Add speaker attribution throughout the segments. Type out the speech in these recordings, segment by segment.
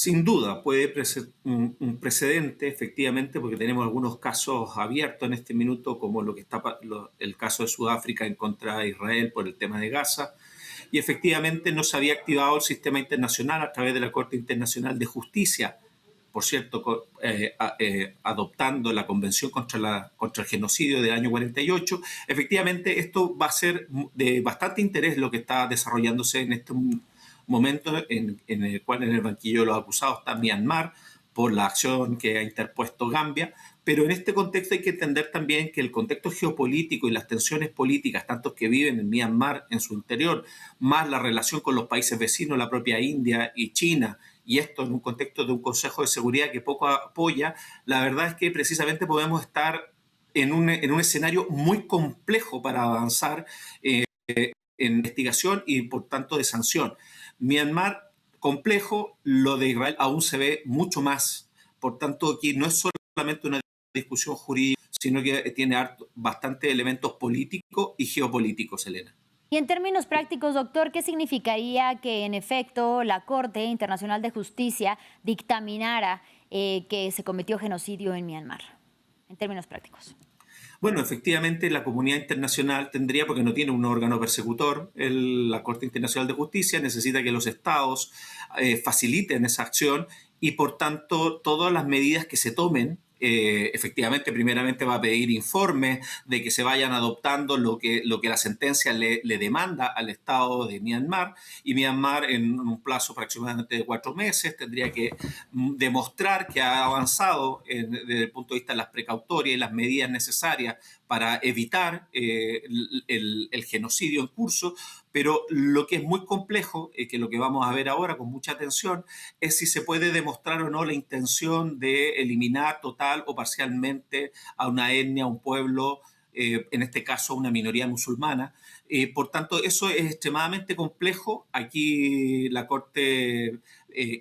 Speaker 1: Sin duda, puede ser un precedente, efectivamente, porque tenemos algunos casos abiertos en este minuto, como el caso de Sudáfrica en contra de Israel por el tema de Gaza, y efectivamente no se había activado el sistema internacional a través de la Corte Internacional de Justicia, por cierto, adoptando la Convención contra el Genocidio del año 48. Efectivamente, esto va a ser de bastante interés lo que está desarrollándose en este momento en el cual en el banquillo de los acusados está Myanmar por la acción que ha interpuesto Gambia, pero en este contexto hay que entender también que el contexto geopolítico y las tensiones políticas, tanto que viven en Myanmar en su interior, más la relación con los países vecinos, la propia India y China, y esto en un contexto de un Consejo de Seguridad que poco apoya, la verdad es que precisamente podemos estar en un escenario muy complejo para avanzar en investigación y por tanto de sanción. Myanmar complejo, lo de Israel aún se ve mucho más. Por tanto, aquí no es solamente una discusión jurídica, sino que tiene bastantes elementos políticos y geopolíticos, Elena.
Speaker 2: Y en términos prácticos, doctor, ¿qué significaría que en efecto la Corte Internacional de Justicia dictaminara que se cometió genocidio en Myanmar? En términos prácticos.
Speaker 1: Bueno, efectivamente la comunidad internacional tendría, porque no tiene un órgano persecutor, la Corte Internacional de Justicia necesita que los estados faciliten esa acción y por tanto todas las medidas que se tomen, efectivamente primeramente va a pedir informes de que se vayan adoptando lo que la sentencia le demanda al Estado de Myanmar, y Myanmar en un plazo aproximadamente de 4 meses tendría que demostrar que ha avanzado desde el punto de vista de las precautorias y las medidas necesarias para evitar el genocidio en curso, pero lo que es muy complejo, que lo que vamos a ver ahora con mucha atención, es si se puede demostrar o no la intención de eliminar total o parcialmente a una etnia, a un pueblo, en este caso una minoría musulmana. Por tanto, eso es extremadamente complejo. Aquí la Corte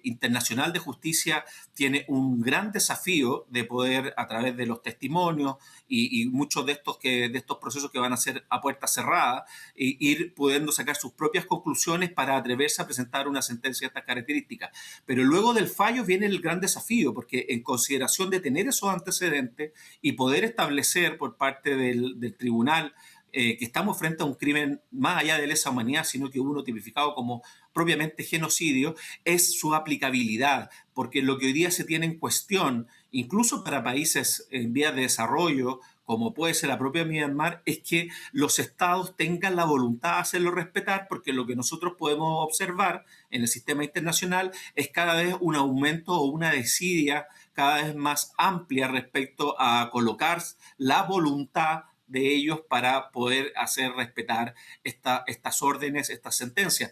Speaker 1: Internacional de Justicia tiene un gran desafío de poder, a través de los testimonios y muchos de estos procesos que van a ser a puerta cerrada, ir pudiendo sacar sus propias conclusiones para atreverse a presentar una sentencia de estas características. Pero luego del fallo viene el gran desafío, porque en consideración de tener esos antecedentes y poder establecer por parte del tribunal que estamos frente a un crimen más allá de lesa humanidad, sino que uno tipificado como propiamente genocidio, es su aplicabilidad, porque lo que hoy día se tiene en cuestión, incluso para países en vías de desarrollo, como puede ser la propia Myanmar, es que los estados tengan la voluntad de hacerlo respetar, porque lo que nosotros podemos observar en el sistema internacional es cada vez un aumento o una desidia cada vez más amplia respecto a colocar la voluntad de ellos para poder hacer respetar estas órdenes, estas sentencias.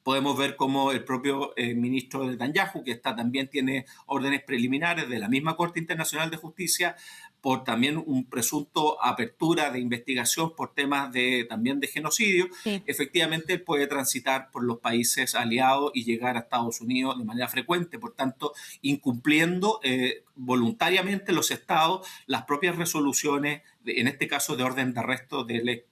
Speaker 1: Podemos ver cómo el propio ministro Netanyahu, que también tiene órdenes preliminares de la misma Corte Internacional de Justicia, por también un presunto apertura de investigación por temas también de genocidio,
Speaker 2: Sí.
Speaker 1: efectivamente puede transitar por los países aliados y llegar a Estados Unidos de manera frecuente, por tanto, incumpliendo voluntariamente los estados las propias resoluciones, en este caso de orden de arresto del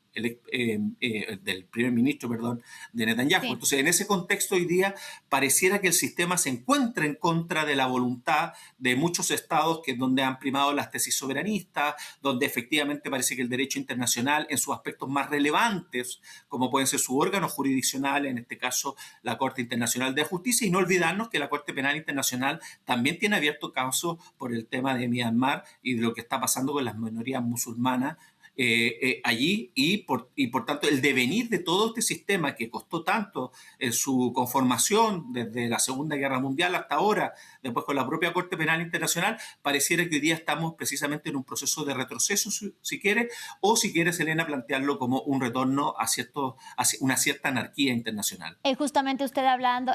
Speaker 1: primer ministro, perdón, de Netanyahu.
Speaker 2: Sí.
Speaker 1: Entonces, en ese contexto hoy día pareciera que el sistema se encuentra en contra de la voluntad de muchos estados donde han primado las tesis soberanistas, donde efectivamente parece que el derecho internacional en sus aspectos más relevantes, como pueden ser sus órganos jurisdiccionales, en este caso la Corte Internacional de Justicia, y no olvidarnos que la Corte Penal Internacional también tiene abierto casos por el tema de Myanmar y de lo que está pasando con las minorías musulmanas allí, y por tanto el devenir de todo este sistema que costó tanto en su conformación desde la Segunda Guerra Mundial hasta ahora, después con la propia Corte Penal Internacional, pareciera que hoy día estamos precisamente en un proceso de retroceso, si quiere, o si quiere, Elena, plantearlo como un retorno a una cierta anarquía internacional.
Speaker 2: Justamente usted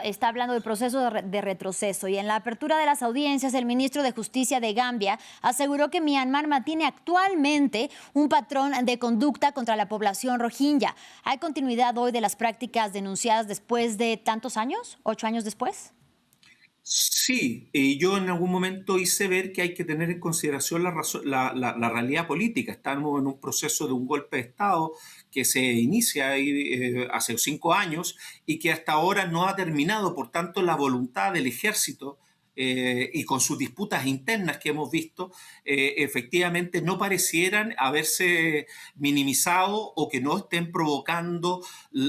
Speaker 2: está hablando del proceso de retroceso, y en la apertura de las audiencias el ministro de Justicia de Gambia aseguró que Myanmar mantiene actualmente un patrón de conducta contra la población rohingya. ¿Hay continuidad hoy de las prácticas denunciadas después de tantos años, 8 años después?
Speaker 1: Sí, yo en algún momento hice ver que hay que tener en consideración la realidad política. Estamos en un proceso de un golpe de Estado que se inicia ahí, hace 5 años y que hasta ahora no ha terminado. Por tanto, la voluntad del ejército y con sus disputas internas que hemos visto, efectivamente no parecieran haberse minimizado o que no estén provocando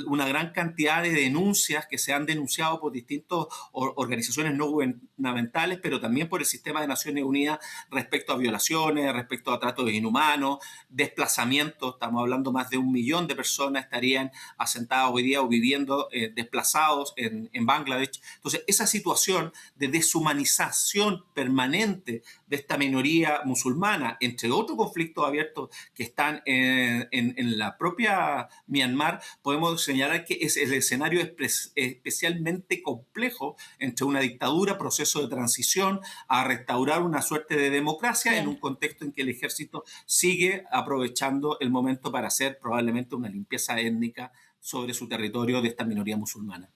Speaker 1: una gran cantidad de denuncias que se han denunciado por distintas organizaciones no gubernamentales, pero también por el sistema de Naciones Unidas respecto a violaciones, respecto a tratos inhumanos, desplazamientos. Estamos hablando más de 1 millón de personas estarían asentadas hoy día o viviendo desplazados en Bangladesh. Entonces, esa situación de deshumanización permanente de esta minoría musulmana, entre otros conflictos abiertos que están en la propia Myanmar, podemos señalar que es el escenario especialmente complejo entre una dictadura, proceso de transición, a restaurar una suerte de democracia. Bien, en un contexto en que el ejército sigue aprovechando el momento para hacer probablemente una limpieza étnica sobre su territorio de esta minoría musulmana.